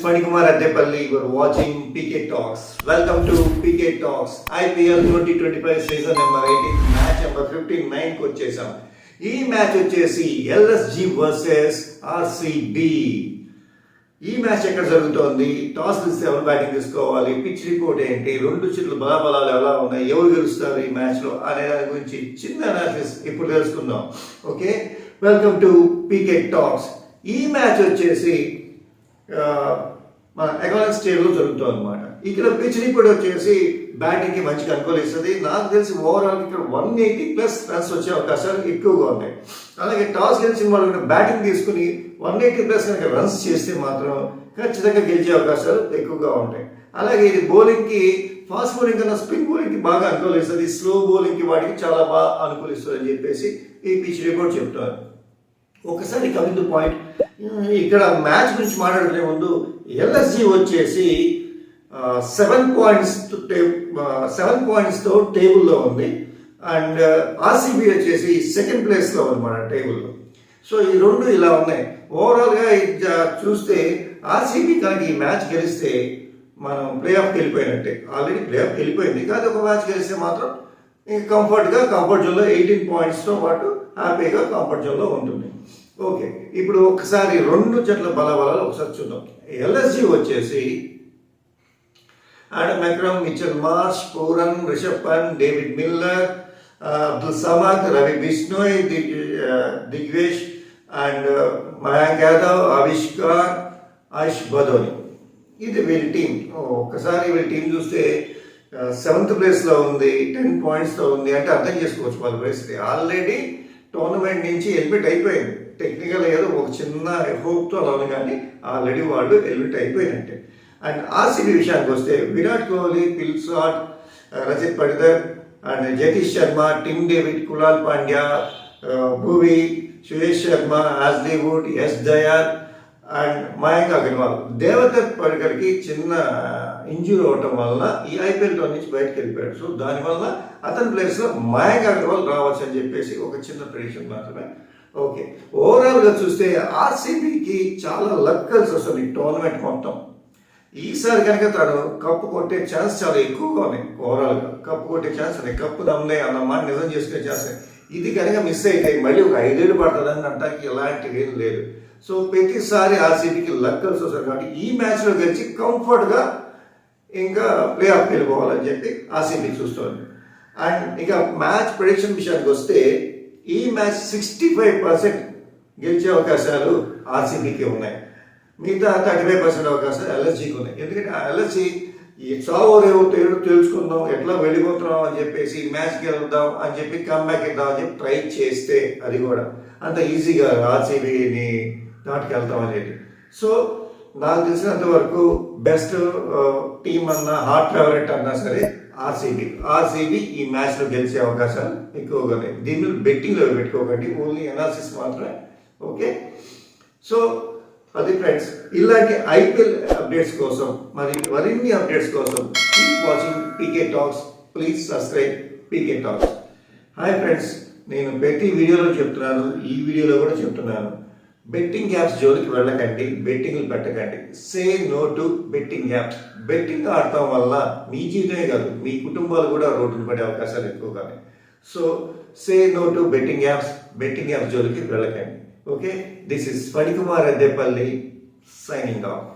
Panikumar Addepalli. You are watching PK Talks. Welcome to PK Talks. IPL 2025 season number 18, match number 59 కి వచ్చేసాం. ఈ match వచ్చేసి LSG versus RCB. ఈ match ఎక్కడ జరుగుతోంది, టాస్ తీస్తే ఎవరు బ్యాటింగ్ తీసుకోవాలి, పిచ్ రిపోర్ట్ ఏంటి, రెండు చిట్లు బలాబలాలు ఎలా ఉన్నాయి, ఎవరు గెలుస్తారు ఈ మ్యాచ్లో అనే దాని గురించి చిన్న అనాలిసిస్ ఇప్పుడు తెలుసుకుందాం. Okay, welcome to PK talks. ఈ మ్యాచ్ వచ్చేసి మన ఎకనామిక్ స్టేజ్లో జరుగుతుంది అనమాట. ఇక్కడ పిచ్ రిపోర్ట్ వచ్చేసి బ్యాటింగ్కి మంచిగా అనుకూలిస్తుంది. నాకు తెలిసి ఓవరాల్ ఇక్కడ 180+ రన్స్ వచ్చే అవకాశాలు ఎక్కువగా ఉన్నాయి. అలాగే టాస్ గెలిచిన వాళ్ళు బ్యాటింగ్ తీసుకుని 180+ కనుక రన్స్ చేస్తే మాత్రం ఖచ్చితంగా గెలిచే అవకాశాలు ఎక్కువగా ఉంటాయి. అలాగే ఇది బౌలింగ్కి ఫాస్ట్ బౌలింగ్ కన్నా స్పిన్ బౌలింగ్కి బాగా అనుకూలిస్తుంది, స్లో బౌలింగ్కి వాటికి చాలా బాగా అనుకూలిస్తుంది అని చెప్పేసి ఈ పిచ్ రిపోర్ట్ చెప్తారు. ఒకసారి కమింగ్ టు పాయింట్, ఇక్కడ మ్యాచ్ గురించి మాట్లాడుకునే ముందు ఎల్ఎస్జి వచ్చేసి 7 పాయింట్స్తో టేబుల్లో ఉంది. అండ్ ఆర్సిబి వచ్చేసి సెకండ్ ప్లేస్లో ఉందన్నమాట టేబుల్లో. సో ఈ రెండు ఇలా ఉన్నాయి. ఓవరాల్గా చూస్తే ఆర్సిబి కనుక ఈ మ్యాచ్ గెలిస్తే మనం ప్లే ఆఫ్కి వెళ్ళిపోయినట్టే. ఆల్రెడీ ప్లే ఆఫ్కి వెళ్ళిపోయింది కాదు, ఒక మ్యాచ్ గెలిస్తే మాత్రం ఇంకా కంఫర్ట్ జోన్లో 18 పాయింట్స్తో పాటు హ్యాపీగా కంఫర్ట్ జోన్లో ఉంటుంది. ఓకే, ఇప్పుడు ఒకసారి రెండు జట్ల బలాబలాలు ఒకసారి చూద్దాం. ఎల్ఎస్జి వచ్చేసి Aiden Markram, Mitchell Marsh, Pooran, Rishabh Pant, David Miller, Abdul Samad, Ravi Bishnoi, Digvesh and Mayank Yadav, Avishkar, Ayush Badoni. ఇది వీళ్ళ టీం. ఒక్కసారి వీళ్ళ టీం చూస్తే 7th ప్లేస్లో ఉంది, 10 పాయింట్స్తో ఉంది. అంటే అర్థం చేసుకోవచ్చు వాళ్ళ పరిస్థితి. ఆల్రెడీ టోర్నమెంట్ నుంచి ఎలిమిట్ అయిపోయింది. టెక్నికల్ ఏదో ఒక చిన్న హోప్తో అలా ఉంది, కానీ ఆల్రెడీ వాళ్ళు ఎలిమిట్ అయిపోయినట్టే. అండ్ ఆర్సిబి విషయానికి వస్తే Virat Kohli, Phil Salt, Rajat Patidar and Jagadish Sharma, Tim David, Krunal Pandya, Bhuvi, Suyash Sharma, Hazlewood, S Dayal and Mayank Agarwal. Devdutt పడికర్కి చిన్న ఇంజూరీ అవటం వల్ల ఈ ఐపీఎల్ టోర్ నుంచి బయటకు వెళ్ళిపోయాడు. సో దానివల్ల అతని ప్లేస్లో మయాంక్ అగర్వాల్ రావచ్చు అని చెప్పేసి ఒక చిన్న ప్రెడిక్షన్ మాత్రమే. ఓకే, ఓవరాల్గా చూస్తే ఆర్సీబీకి చాలా లక్ కలిసి వస్తుంది టోర్నమెంట్ మొత్తం. ఈసారి కనుక తను కప్పు కొట్టే ఛాన్స్ చాలా ఎక్కువగా ఉన్నాయి. ఓవరాల్గా కప్పు కొట్టే ఛాన్స్ ఉన్నాయి, కప్పు దమ్మునే అన్న మాట నిజం చేసుకునే ఛాన్స్. ఇది కనుక మిస్ అయితే మళ్ళీ ఒక 5 ఏళ్ళు పడుతుందని అంటానికి ఎలాంటివి ఏం లేదు. సో ప్రతిసారి ఆర్సీబీకి లక్ కలిసి వస్తుంది. కాబట్టి ఈ మ్యాచ్లో గెలిచి కంఫర్ట్గా ఇంకా ప్లే ఆఫ్ వెళ్ళిపోవాలని చెప్పి ఆర్సీబీ చూస్తుంది. అండ్ ఇక మ్యాచ్ ప్రెడిక్షన్ విషయానికి వస్తే ఈ మ్యాచ్ 65% గెలిచే అవకాశాలు ఆర్సీబీకి ఉన్నాయి. మిగతా 35% అవకాశాలు ఎల్ఎస్జీకి ఉన్నాయి. ఎందుకంటే ఆ ఎల్ఎస్జీ ఈ చావో రేవో తెలుసుకుందాం, ఎట్లా వెళ్ళిపోతున్నాం అని చెప్పేసి మ్యాచ్కి వెళ్దాం అని చెప్పి కమ్బ్యాక్ ఇద్దాం అని చెప్పి ట్రై చేస్తే అది కూడా అంత ఈజీగా ఆర్సీబీని దాటికి వెళ్తాం అనేది. సో నాకు తెలిసినంత వరకు బెస్ట్ టీం అన్నా, హాట్ ఫేవరెట్ అన్నా సరే ఆర్సీబీ ఈ మ్యాచ్లో గెలిచే అవకాశాలు ఎక్కువగా ఉన్నాయి. దీన్ని బెట్టింగ్లో పెట్టుకోకండి, ఓన్లీ అనాలిసిస్ మాత్రమే. ఓకే, సో అది ఫ్రెండ్స్. ఇలాంటి ఐపీఎల్ అప్డేట్స్ కోసం మరిన్ని అప్డేట్స్ కోసం keep watching PK talks. Please subscribe PK talks. Hi friends, నేను ప్రతి వీడియోలో చెప్తున్నాను, ఈ వీడియోలో కూడా చెప్తున్నాను, బెట్టింగ్ యాప్స్ జోలికి వెళ్ళకండి, బెట్టింగ్లు పెట్టకండి. Say no to betting apps. Betting ఆడటం వల్ల మీ జీవితమే కాదు, మీ కుటుంబాలు కూడా రోడ్డును పడే అవకాశాలు ఎక్కువగానే. So say no to betting apps జోలికి వెళ్ళకండి. Okay, this is Panikumar Addepalli signing off.